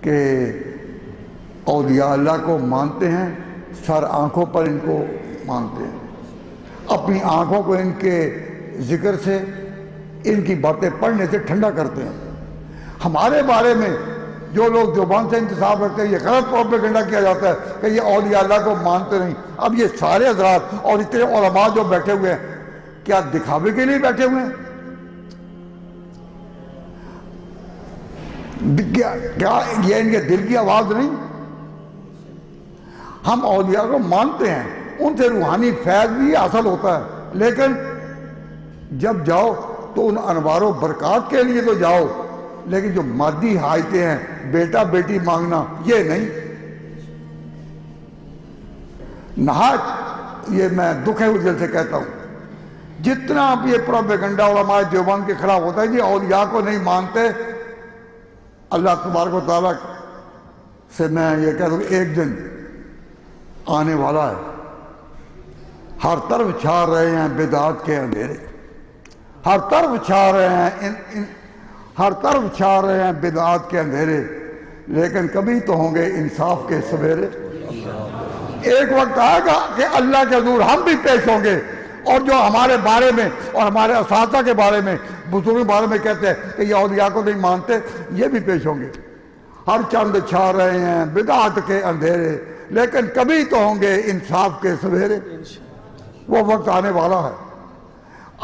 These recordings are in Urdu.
کہ اولیاء اللہ کو مانتے ہیں، سر آنکھوں پر ان کو مانتے ہیں، اپنی آنکھوں کو ان کے ذکر سے، ان کی باتیں پڑھنے سے ٹھنڈا کرتے ہیں۔ ہمارے بارے میں جو لوگ دیوبند سے انتصاب رکھتے ہیں، یہ غلط پروپیگنڈا کیا جاتا ہے کہ یہ اولیاء اللہ کو مانتے نہیں۔ اب یہ سارے حضرات اور اتنے علماء جو بیٹھے ہوئے ہیں، کیا دکھاوے کے لیے بیٹھے ہوئے ہیں؟ کیا یہ ان کے دل کی آواز نہیں؟ ہم اولیاء کو مانتے ہیں، ان سے روحانی فیض بھی حاصل ہوتا ہے، لیکن جب جاؤ تو ان انوار و برکات کے لیے تو جاؤ، لیکن جو مادی حاجتیں ہیں، بیٹا بیٹی مانگنا، یہ نہیں۔ نہایت یہ میں دکھے ہوئے دل سے کہتا ہوں، جتنا بھی یہ پروپیگنڈا علماء دیوبند کے خلاف ہوتا ہے کہ اولیاء کو نہیں مانتے، اللہ تبارک و تعالیٰ سے میں یہ کہہ دوں کہ ایک دن آنے والا ہے، ہر طرف چھا رہے ہیں بدعات کے اندھیرے، ہر طرف چھا رہے ہیں ہر طرف چھا رہے ہیں بدعات کے اندھیرے، لیکن کبھی تو ہوں گے انصاف کے سویرے۔ ایک وقت آئے گا کہ اللہ کے حضور ہم بھی پیش ہوں گے، اور جو ہمارے بارے میں اور ہمارے اساتذہ کے بارے میں، بزرگوں کے بارے میں کہتے ہیں کہ یہ اولیاء کو نہیں مانتے، یہ بھی پیش ہوں گے۔ ہر چند چھا رہے ہیں بدعات کے اندھیرے، لیکن کبھی تو ہوں گے انصاف کے سویرے۔ وہ وقت آنے والا ہے۔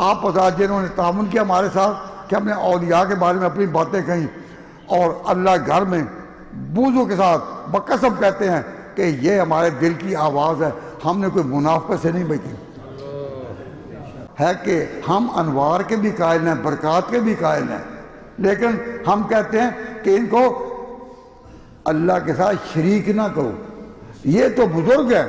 آپ حضرات جنہوں نے تعاون کیا ہمارے ساتھ کہ ہم نے اولیاء کے بارے میں اپنی باتیں کہیں، اور اللہ گھر میں بوجھوں کے ساتھ بقسم کہتے ہیں کہ یہ ہمارے دل کی آواز ہے، ہم نے کوئی منافقت سے نہیں بیٹھی ہے کہ ہم انوار کے بھی قائل ہیں، برکات کے بھی قائل ہیں، لیکن ہم کہتے ہیں کہ ان کو اللہ کے ساتھ شریک نہ کرو۔ یہ تو بزرگ ہے،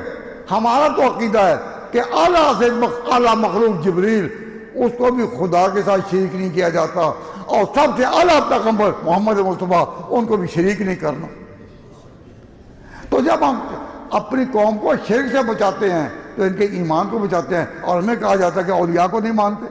ہمارا تو عقیدہ ہے کہ اعلیٰ مخلوق جبریل، اس کو بھی خدا کے ساتھ شریک نہیں کیا جاتا، اور سب سے اعلیٰ پیغمبر محمد مصطفیٰ، ان کو بھی شریک نہیں کرنا۔ تو جب ہم اپنی قوم کو شرک سے بچاتے ہیں تو ان کے ایمان کو بچاتے ہیں، اور ہمیں کہا جاتا ہے کہ اولیاء کو نہیں مانتے۔